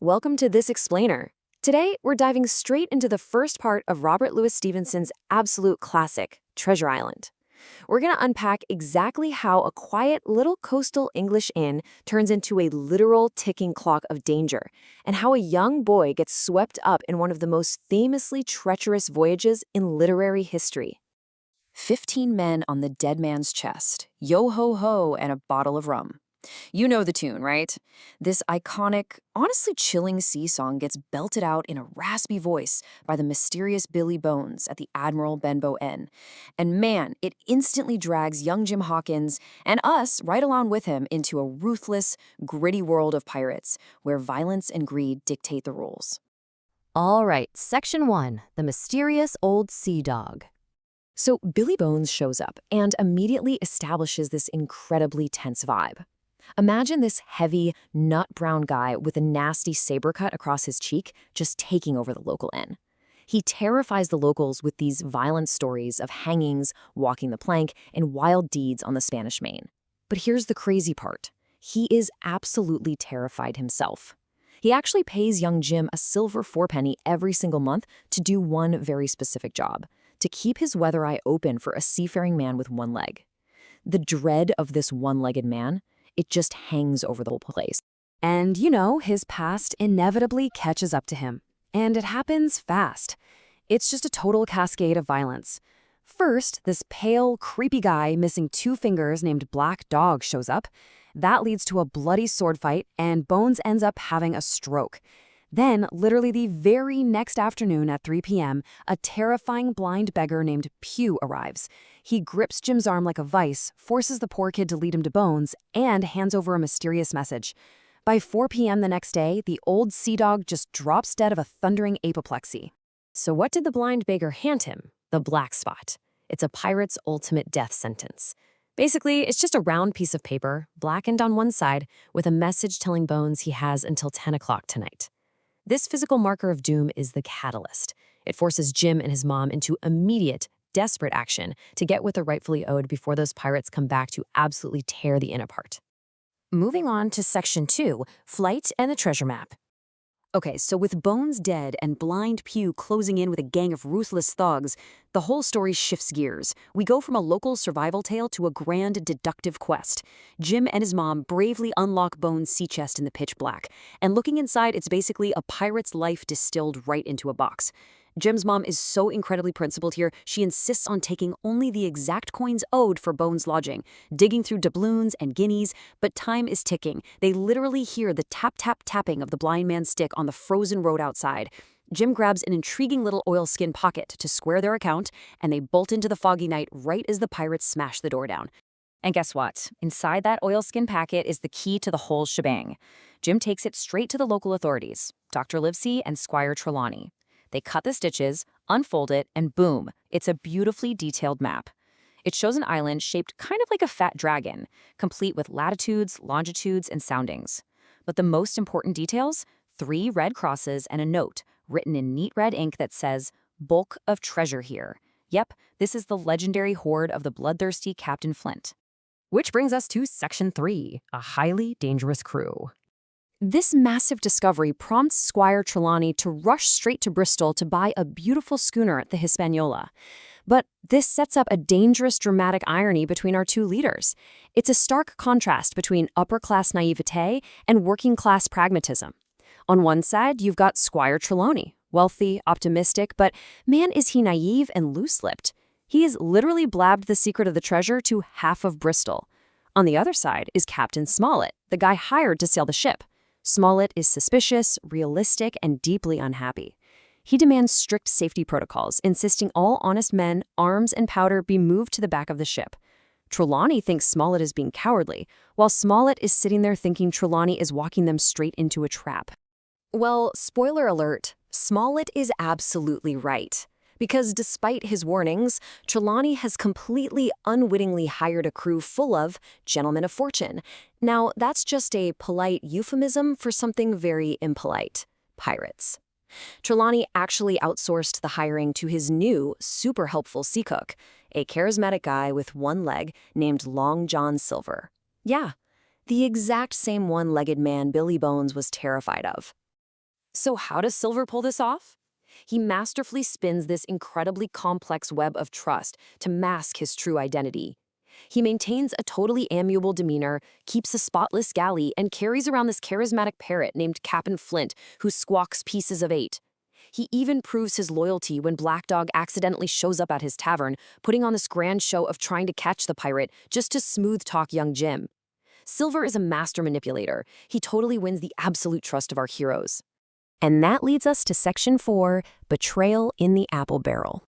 welcome to This Explainer. Today, we're diving straight into the first part of Robert Louis Stevenson's absolute classic, Treasure Island. We're going to unpack exactly how a quiet little coastal English inn turns into a literal ticking clock of danger, and how a young boy gets swept up in one of the most famously treacherous voyages in literary history. 15 men on the dead man's chest, yo-ho-ho, and a bottle of rum. You know the tune, right? This iconic, honestly chilling sea song gets belted out in a raspy voice by the mysterious Billy Bones at the Admiral Benbow Inn. And man, it instantly drags young Jim Hawkins and us right along with him into a ruthless, gritty world of pirates where violence and greed dictate the rules. All right, Section 1, The Mysterious Old Sea Dog. So Billy Bones shows up and immediately establishes this incredibly tense vibe. Imagine this heavy, nut-brown guy with a nasty saber cut across his cheek just taking over the local inn. He terrifies the locals with these violent stories of hangings, walking the plank, and wild deeds on the Spanish Main. But here's the crazy part. He is absolutely terrified himself. He actually pays young Jim a silver fourpenny every single month to do one very specific job, to keep his weather eye open for a seafaring man with one leg. The dread of this one-legged man, it just hangs over the whole place. And his past inevitably catches up to him. And it happens fast. It's just a total cascade of violence. First, this pale, creepy guy missing two fingers named Black Dog shows up. That leads to a bloody sword fight, and Bones ends up having a stroke. Then, literally the very next afternoon at 3 p.m., a terrifying blind beggar named Pew arrives. He grips Jim's arm like a vice, forces the poor kid to lead him to Bones, and hands over a mysterious message. By 4 p.m. the next day, the old sea dog just drops dead of a thundering apoplexy. So what did the blind beggar hand him? The black spot. It's a pirate's ultimate death sentence. Basically, it's just a round piece of paper, blackened on one side, with a message telling Bones he has until 10 o'clock tonight. This physical marker of doom is the catalyst. It forces Jim and his mom into immediate, desperate action to get what they're rightfully owed before those pirates come back to absolutely tear the inn apart. Moving on to Section 2, Flight and the Treasure Map. Okay, so with Bones dead and blind Pew closing in with a gang of ruthless thugs, the whole story shifts gears. We go from a local survival tale to a grand deductive quest. Jim and his mom bravely unlock Bones' sea chest in the pitch black, and looking inside, it's basically a pirate's life distilled right into a box. Jim's mom is so incredibly principled here, she insists on taking only the exact coins owed for Bones' lodging, digging through doubloons and guineas, but time is ticking. They literally hear the tap-tap-tapping of the blind man's stick on the frozen road outside. Jim grabs an intriguing little oilskin pocket to square their account, and they bolt into the foggy night right as the pirates smash the door down. And guess what? Inside that oilskin packet is the key to the whole shebang. Jim takes it straight to the local authorities, Dr. Livesey and Squire Trelawney. They cut the stitches, unfold it, and boom, it's a beautifully detailed map. It shows an island shaped kind of like a fat dragon, complete with latitudes, longitudes, and soundings. But the most important details? 3 red crosses and a note written in neat red ink that says, "Bulk of treasure here." Yep, this is the legendary hoard of the bloodthirsty Captain Flint. Which brings us to Section 3, a highly dangerous crew. This massive discovery prompts Squire Trelawney to rush straight to Bristol to buy a beautiful schooner at the Hispaniola. But this sets up a dangerous dramatic irony between our two leaders. It's a stark contrast between upper-class naivete and working-class pragmatism. On one side, you've got Squire Trelawney, wealthy, optimistic, but man, is he naive and loose-lipped. He has literally blabbed the secret of the treasure to half of Bristol. On the other side is Captain Smollett, the guy hired to sail the ship. Smollett is suspicious, realistic, and deeply unhappy. He demands strict safety protocols, insisting all honest men, arms, and powder be moved to the back of the ship. Trelawney thinks Smollett is being cowardly, while Smollett is sitting there thinking Trelawney is walking them straight into a trap. Well, spoiler alert, Smollett is absolutely right. Because despite his warnings, Trelawney has completely unwittingly hired a crew full of gentlemen of fortune. Now, that's just a polite euphemism for something very impolite: pirates. Trelawney actually outsourced the hiring to his new, super helpful sea cook, a charismatic guy with one leg named Long John Silver. Yeah, the exact same one-legged man Billy Bones was terrified of. So how does Silver pull this off? He masterfully spins this incredibly complex web of trust to mask his true identity. He maintains a totally amiable demeanor, keeps a spotless galley, and carries around this charismatic parrot named Cap'n Flint, who squawks pieces of eight. He even proves his loyalty when Black Dog accidentally shows up at his tavern, putting on this grand show of trying to catch the pirate just to smooth-talk young Jim. Silver is a master manipulator. He totally wins the absolute trust of our heroes. And that leads us to Section 4, Betrayal in the Apple Barrel.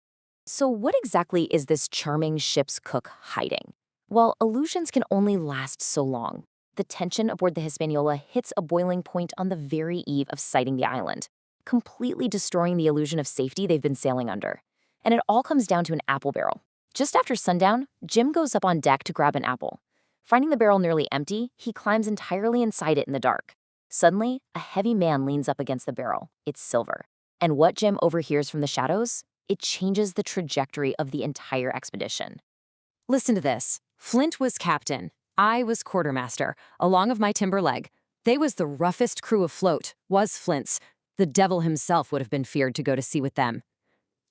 So what exactly is this charming ship's cook hiding? Well, illusions can only last so long. The tension aboard the Hispaniola hits a boiling point on the very eve of sighting the island, completely destroying the illusion of safety they've been sailing under. And it all comes down to an apple barrel. Just after sundown, Jim goes up on deck to grab an apple. Finding the barrel nearly empty, he climbs entirely inside it in the dark. Suddenly, a heavy man leans up against the barrel. It's Silver. And what Jim overhears from the shadows? It changes the trajectory of the entire expedition. Listen to this. Flint was captain. I was quartermaster, along of my timber leg. They was the roughest crew afloat, was Flint's. The devil himself would have been feared to go to sea with them.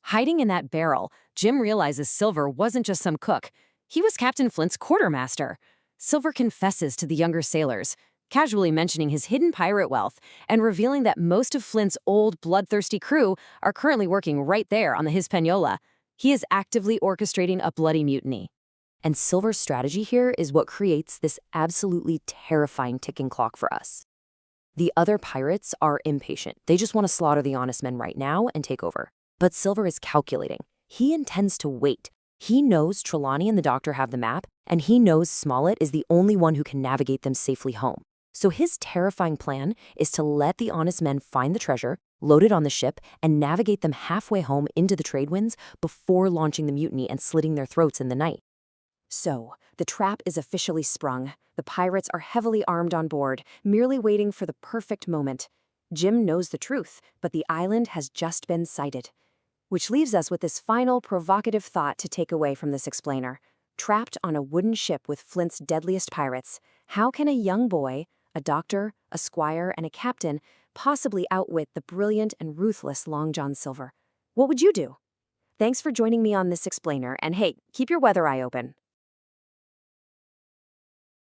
Hiding in that barrel, Jim realizes Silver wasn't just some cook. He was Captain Flint's quartermaster. Silver confesses to the younger sailors, casually mentioning his hidden pirate wealth and revealing that most of Flint's old, bloodthirsty crew are currently working right there on the Hispaniola. He is actively orchestrating a bloody mutiny. And Silver's strategy here is what creates this absolutely terrifying ticking clock for us. The other pirates are impatient. They just want to slaughter the honest men right now and take over. But Silver is calculating. He intends to wait. He knows Trelawney and the doctor have the map, and he knows Smollett is the only one who can navigate them safely home. So his terrifying plan is to let the honest men find the treasure, load it on the ship, and navigate them halfway home into the trade winds before launching the mutiny and slitting their throats in the night. So, the trap is officially sprung. The pirates are heavily armed on board, merely waiting for the perfect moment. Jim knows the truth, but the island has just been sighted. Which leaves us with this final provocative thought to take away from this explainer. Trapped on a wooden ship with Flint's deadliest pirates, how can a young boy, a doctor, a squire, and a captain possibly outwit the brilliant and ruthless Long John Silver? What would you do? Thanks for joining me on this explainer, and hey, keep your weather eye open.